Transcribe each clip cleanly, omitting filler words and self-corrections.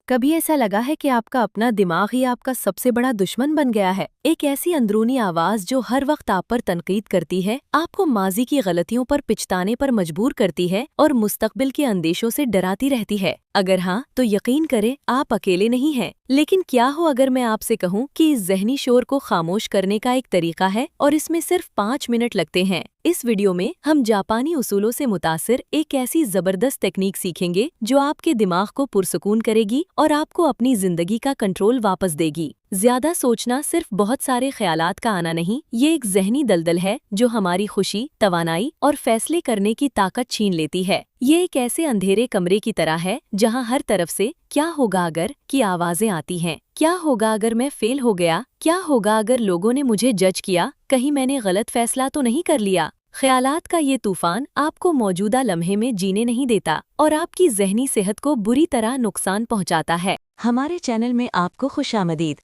कभी ऐसा लगा है कि आपका अपना दिमाग ही आपका सबसे बड़ा दुश्मन बन गया है? एक ऐसी अंदरूनी आवाज जो हर वक्त आप पर तनकीद करती है, आपको माजी की गलतियों पर पिछताने पर मजबूर करती है और मुस्तकबिल के अंदेशों से डराती रहती है। अगर हाँ, तो यकीन करें आप अकेले नहीं हैं। लेकिन क्या हो अगर मैं आपसे कहूँ कि इस ज़हनी शोर को खामोश करने का एक तरीका है और इसमें सिर्फ 5 मिनट लगते हैं। इस वीडियो में हम जापानी उसूलों से मुतासिर एक ऐसी जबरदस्त टेक्निक सीखेंगे जो आपके दिमाग को पुरसुकून करेगी और आपको अपनी जिंदगी का कंट्रोल वापस देगी। ज्यादा सोचना सिर्फ बहुत सारे ख्यालात का आना नहीं, ये एक ज़हनी दलदल है जो हमारी खुशी, तवानाई और फैसले करने की ताकत छीन लेती है। ये एक ऐसे अंधेरे कमरे की तरह है जहाँ हर तरफ से क्या होगा अगर की आवाजें आती हैं। क्या होगा अगर मैं फेल हो गया? क्या होगा अगर लोगों ने मुझे जज किया? कहीं मैंने गलत फैसला तो नहीं कर लिया? ख्यालात का ये तूफान आपको मौजूदा लम्हे में जीने नहीं देता और आपकी ज़हनी सेहत को बुरी तरह नुकसान पहुंचाता है। हमारे चैनल में आपको खुशामदीद।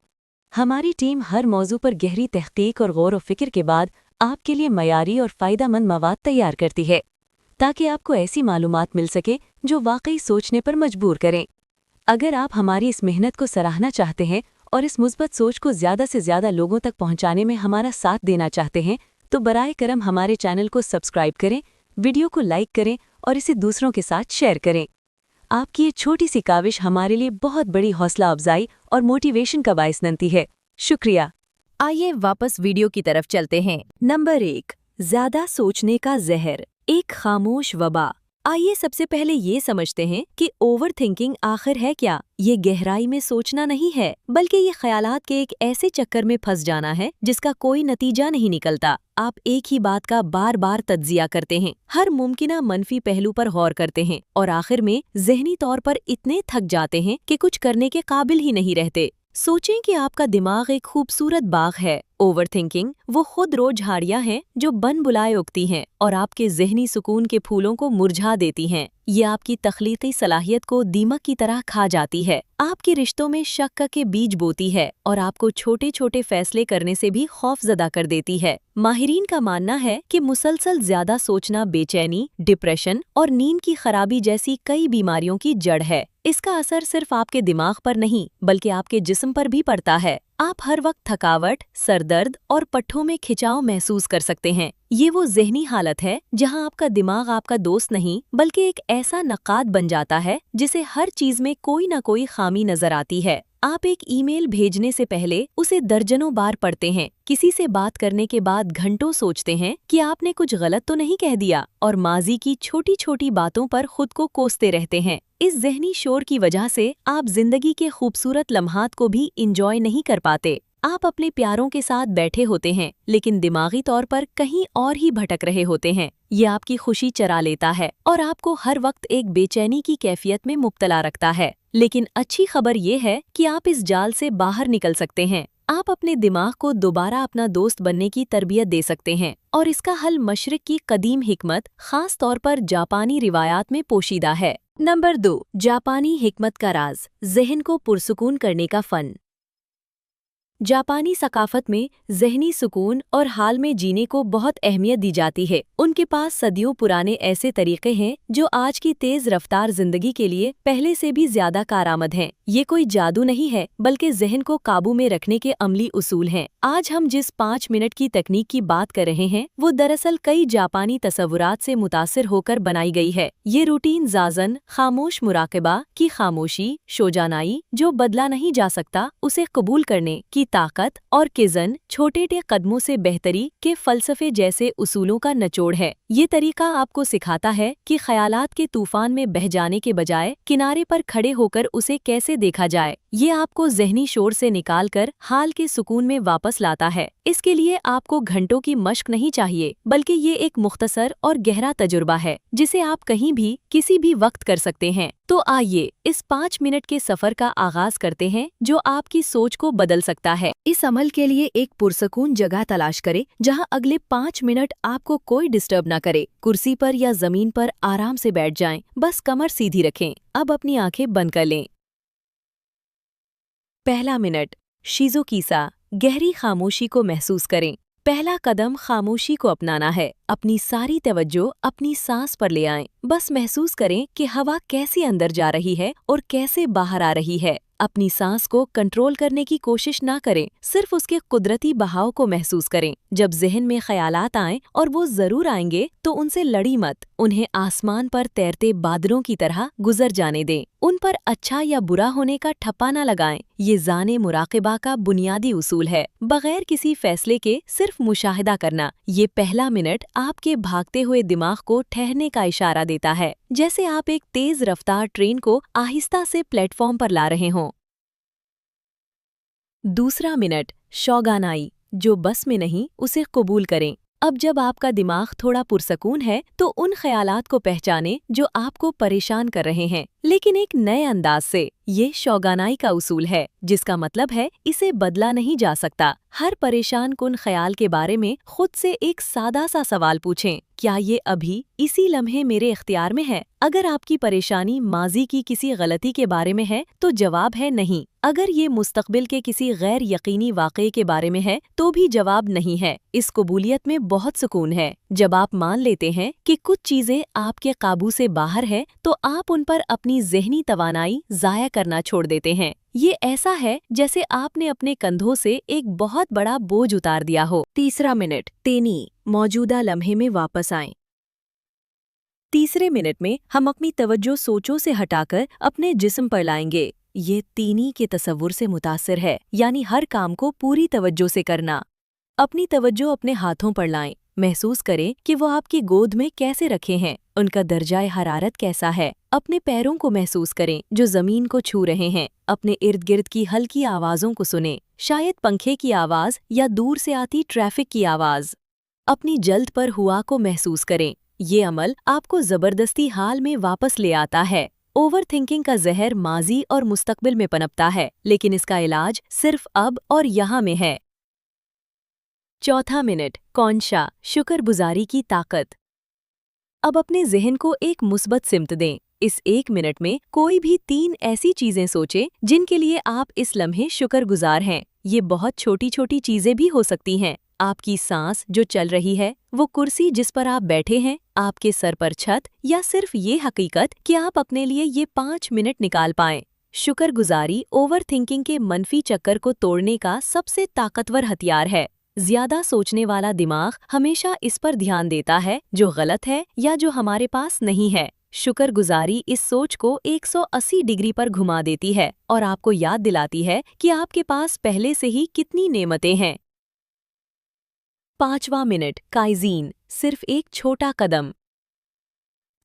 हमारी टीम हर मौजू पर गहरी तहकीक और गौर व फिक्र के बाद आपके लिए मयारी और फ़ायदेमंद मवाद तैयार करती है, ताकि आपको ऐसी मालूमात मिल सके जो वाकई सोचने पर मजबूर करें। अगर आप हमारी इस मेहनत को सराहना चाहते हैं और इस मुस्बत सोच को ज़्यादा से ज़्यादा लोगों तक पहुंचाने में हमारा साथ देना चाहते हैं, तो बराए करम हमारे चैनल को सब्सक्राइब करें, वीडियो को लाइक करें और इसे दूसरों के साथ शेयर करें। आपकी ये छोटी सी काविश हमारे लिए बहुत बड़ी हौसला अफजाई और मोटिवेशन का बाइस बनती है। शुक्रिया। आइए वापस वीडियो की तरफ चलते हैं। नंबर 1, ज्यादा सोचने का जहर, एक खामोश वबा। आइए सबसे पहले ये समझते हैं कि ओवर थिंकिंग आखिर है क्या। ये गहराई में सोचना नहीं है, बल्कि ये ख्यालात के एक ऐसे चक्कर में फंस जाना है जिसका कोई नतीजा नहीं निकलता। आप एक ही बात का बार बार तज्जिया करते हैं, हर मुमकिना मनफी पहलू पर गौर करते हैं और आखिर में ज़हनी तौर पर इतने थक जाते हैं कि कुछ करने के काबिल ही नहीं रहते। सोचें कि आपका दिमाग एक खूबसूरत बाग है। ओवर थिंकिंग वो खुद रोज झाड़ियां हैं जो बन बुलाए उगती हैं और आपके ज़हनी सुकून के फूलों को मुरझा देती हैं। ये आपकी तख्लीकी सलाहियत को दीमक की तरह खा जाती है, आपके रिश्तों में शक के बीज बोती है और आपको छोटे छोटे फैसले करने से भी खौफजदा कर देती है। माहिरीन का मानना है कि मुसलसल ज्यादा सोचना बेचैनी, डिप्रेशन और नींद की खराबी जैसी कई बीमारियों की जड़ है। इसका असर सिर्फ आपके दिमाग पर नहीं, बल्कि आपके जिस्म पर भी पड़ता है। आप हर वक्त थकावट, सरदर्द और पट्ठों में खिंचाव महसूस कर सकते हैं। ये वो ज़हनी हालत है जहां आपका दिमाग आपका दोस्त नहीं, बल्कि एक ऐसा नक़ाद बन जाता है जिसे हर चीज़ में कोई न कोई खामी नजर आती है। आप एक ईमेल भेजने से पहले उसे दर्जनों बार पढ़ते हैं, किसी से बात करने के बाद घंटों सोचते हैं कि आपने कुछ गलत तो नहीं कह दिया और माजी की छोटी छोटी बातों पर खुद को कोसते रहते हैं। इस ज़हनी शोर की वजह से आप जिंदगी के खूबसूरत लम्हात को भी इंजॉय नहीं कर पाते। आप अपने प्यारों के साथ बैठे होते हैं, लेकिन दिमागी तौर पर कहीं और ही भटक रहे होते हैं। ये आपकी खुशी चरा लेता है और आपको हर वक्त एक बेचैनी की कैफियत में मुब्तला रखता है। लेकिन अच्छी खबर ये है कि आप इस जाल से बाहर निकल सकते हैं। आप अपने दिमाग को दोबारा अपना दोस्त बनने की तरबियत दे सकते हैं और इसका हल मशरिक की कदीम हिकमत, खास तौर पर जापानी रिवायात में पोशीदा है। नंबर 2, जापानी हिकमत का राज, ज़हन को पुरसुकून करने का फ़न। जापानी सकाफत में ज़हनी सुकून और हाल में जीने को बहुत अहमियत दी जाती है। उनके पास सदियों पुराने ऐसे तरीक़े हैं जो आज की तेज़ रफ्तार ज़िंदगी के लिए पहले से भी ज़्यादा कारआमद हैं। ये कोई जादू नहीं है, बल्कि ज़हन को काबू में रखने के अमली उसूल हैं। आज हम जिस 5 मिनट की तकनीक की बात कर रहे हैं, वो दरअसल कई जापानी तसव्वुरात से मुतासिर होकर बनाई गई है। ये रूटीन ज़ाज़न, खामोश मुराक़बा की खामोशी, शोजानाई जो बदला नहीं जा सकता उसे कबूल करने की ताकत और किज़न, छोटे कदमों से बेहतरी के फ़लसफ़े जैसे उसूलों का निचोड़ है। ये तरीका आपको सिखाता है कि ख़यालात के तूफ़ान में बह जाने के बजाय किनारे पर खड़े होकर उसे कैसे देखा जाए। ये आपको ज़हनी शोर से निकालकर हाल के सुकून में वापस लाता है। इसके लिए आपको घंटों की मश्क नहीं चाहिए, बल्कि ये एक मुख्तसर और गहरा तजुर्बा है जिसे आप कहीं भी किसी भी वक्त कर सकते हैं। तो आइए इस 5 मिनट के सफ़र का आगाज़ करते हैं जो आपकी सोच को बदल सकता है। इस अमल के लिए एक पुरसकून जगह तलाश करें जहां अगले 5 मिनट आपको कोई डिस्टर्ब ना करे। कुर्सी पर या ज़मीन पर आराम से बैठ जाएं, बस कमर सीधी रखें। अब अपनी आंखें बंद कर लें। पहला मिनट, शीज़ो कीसा, गहरी खामोशी को महसूस करें। पहला कदम खामोशी को अपनाना है। अपनी सारी तवज्जो अपनी सांस पर ले आएं। बस महसूस करें कि हवा कैसे अंदर जा रही है और कैसे बाहर आ रही है। अपनी सांस को कंट्रोल करने की कोशिश ना करें, सिर्फ उसके कुदरती बहाव को महसूस करें। जब ज़हन में ख्यालात आएं, और वो ज़रूर आएंगे, तो उनसे लड़ी मत। उन्हें आसमान पर तैरते बादलों की तरह गुजर जाने दें। उन पर अच्छा या बुरा होने का ठप्पा ना लगाएं। ये ज़ाने मुराक़िबा का बुनियादी उसूल है। बगैर किसी फैसले के सिर्फ मुशाहिदा करना। ये पहला मिनट आपके भागते हुए दिमाग को ठहरने का इशारा देता है, जैसे आप एक तेज रफ्तार ट्रेन को आहिस्ता से प्लेटफॉर्म पर ला रहे हों। दूसरा मिनट, शौगानाई। जो बस में नहीं, उसे कबूल करें। अब जब आपका दिमाग थोड़ा पुरसकून है, तो उन ख्यालात को पहचानें जो आपको परेशान कर रहे हैं, लेकिन एक नए अंदाज से। ये शौगानाई का उसूल है, जिसका मतलब है इसे बदला नहीं जा सकता। हर परेशान कुन ख्याल के बारे में खुद से एक सादा सा सवाल पूछें, क्या ये अभी इसी लम्हे मेरे इख्तियार में है? अगर आपकी परेशानी माजी की किसी गलती के बारे में है, तो जवाब है नहीं। अगर ये मुस्तकबिल के किसी गैर यकीनी वाक़े के बारे में है, तो भी जवाब नहीं है। इस कबूलियत में बहुत सुकून है। जब आप मान लेते हैं कि कुछ चीज़ें आपके काबू से बाहर है, तो आप उन पर अपनी ज़हनी तवानाई ज़ाया करना छोड़ देते हैं। ये ऐसा है जैसे आपने अपने कंधों से एक बहुत बड़ा बोझ उतार दिया हो। तीसरा मिनट, तेनी, मौजूदा लम्हे में वापस आएं। तीसरे मिनट में हम अपनी तवज्जो सोचों से हटाकर अपने जिस्म पर लाएंगे। ये तीनी के तसव्वुर से मुतासिर है, यानी हर काम को पूरी तवज्जो से करना। अपनी तवज्जो अपने हाथों पर लाएं। महसूस करें कि वो आपकी गोद में कैसे रखे हैं, उनका दर्जाए हरारत कैसा है। अपने पैरों को महसूस करें जो ज़मीन को छू रहे हैं। अपने इर्द गिर्द की हल्की आवाज़ों को सुनें, शायद पंखे की आवाज़ या दूर से आती ट्रैफिक की आवाज़। अपनी जल्द पर हुआ को महसूस करें। ये अमल आपको ज़बरदस्ती हाल में वापस ले आता है। ओवर थिंकिंग का जहर माजी और मुस्तकबिल में पनपता है, लेकिन इसका इलाज सिर्फ अब और यहाँ में है। चौथा मिनट, कौनशा, शुक्रगुजारी की ताकत। अब अपने ज़हन को एक मुस्बत सिमत दें। इस एक मिनट में कोई भी 3 ऐसी चीज़ें सोचें जिनके लिए आप इस लम्हे शुक्रगुजार हैं। ये बहुत छोटी छोटी चीज़ें भी हो सकती हैं। आपकी सांस जो चल रही है, वो कुर्सी जिस पर आप बैठे हैं, आपके सर पर छत, या सिर्फ ये हकीकत कि आप अपने लिए ये 5 मिनट निकाल पाएं। शुक्रगुजारी ओवर थिंकिंग के मनफी चक्कर को तोड़ने का सबसे ताकतवर हथियार है। ज्यादा सोचने वाला दिमाग हमेशा इस पर ध्यान देता है जो गलत है या जो हमारे पास नहीं है। शुक्रगुजारी इस सोच को 180 डिग्री पर घुमा देती है और आपको याद दिलाती है कि आपके पास पहले से ही कितनी नेमतें हैं। पांचवां मिनट, काइजीन, सिर्फ एक छोटा कदम।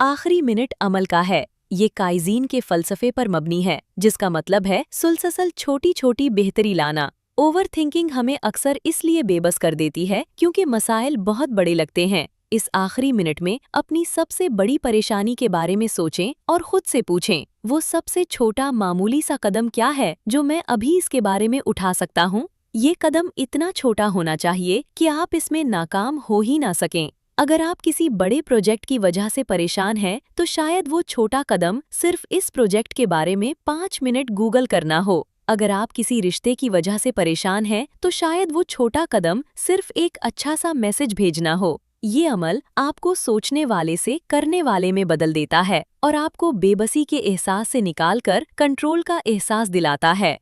आखिरी मिनट अमल का है। ये काइजीन के फलसफे पर मबनी है, जिसका मतलब है सुलससल छोटी छोटी बेहतरी लाना। ओवर थिंकिंग हमें अक्सर इसलिए बेबस कर देती है क्योंकि मसाइल बहुत बड़े लगते हैं। इस आखिरी मिनट में अपनी सबसे बड़ी परेशानी के बारे में सोचें और खुद से पूछें, वो सबसे छोटा मामूली सा कदम क्या है जो मैं अभी इसके बारे में उठा सकता हूँ? ये कदम इतना छोटा होना चाहिए कि आप इसमें नाकाम हो ही ना सकें। अगर आप किसी बड़े प्रोजेक्ट की वजह से परेशान हैं, तो शायद वो छोटा कदम सिर्फ इस प्रोजेक्ट के बारे में 5 मिनट गूगल करना हो। अगर आप किसी रिश्ते की वजह से परेशान हैं, तो शायद वो छोटा कदम सिर्फ एक अच्छा सा मैसेज भेजना हो। ये अमल आपको सोचने वाले से करने वाले में बदल देता है और आपको बेबसी के एहसास से निकालकर कंट्रोल का एहसास दिलाता है।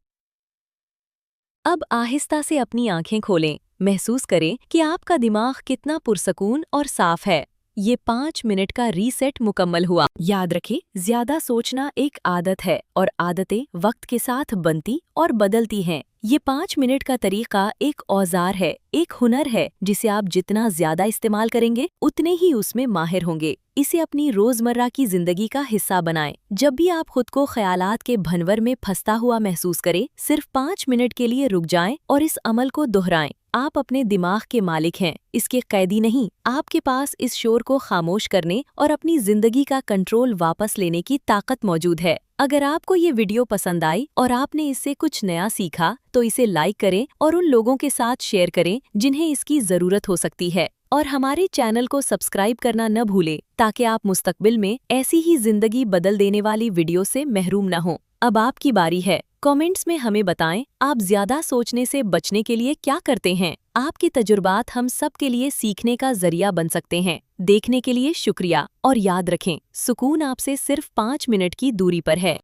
अब आहिस्ता से अपनी आंखें खोलें। महसूस करें कि आपका दिमाग कितना पुरसकून और साफ है। ये 5 मिनट का रीसेट मुकम्मल हुआ। याद रखें, ज्यादा सोचना एक आदत है और आदतें वक्त के साथ बनती और बदलती हैं। ये 5 मिनट का तरीका एक औजार है, एक हुनर है, जिसे आप जितना ज्यादा इस्तेमाल करेंगे उतने ही उसमें माहिर होंगे। इसे अपनी रोजमर्रा की जिंदगी का हिस्सा बनाएं। जब भी आप खुद को ख्यालात के भंवर में फंसता हुआ महसूस करें, सिर्फ 5 मिनट के लिए रुक जाएं और इस अमल को दोहराएं। आप अपने दिमाग के मालिक हैं, इसके कैदी नहीं। आपके पास इस शोर को खामोश करने और अपनी जिंदगी का कंट्रोल वापस लेने की ताकत मौजूद है। अगर आपको ये वीडियो पसंद आई और आपने इससे कुछ नया सीखा, तो इसे लाइक करें और उन लोगों के साथ शेयर करें जिन्हें इसकी जरूरत हो सकती है। और हमारे चैनल को सब्सक्राइब करना न भूलें, ताकि आप मुस्तकबिल में ऐसी ही जिंदगी बदल देने वाली वीडियो से महरूम न हों। अब आपकी बारी है। कमेंट्स में हमें बताएं आप ज्यादा सोचने से बचने के लिए क्या करते हैं। आपके तजुर्बात हम सब के लिए सीखने का जरिया बन सकते हैं। देखने के लिए शुक्रिया और याद रखें, सुकून आपसे सिर्फ 5 मिनट की दूरी पर है।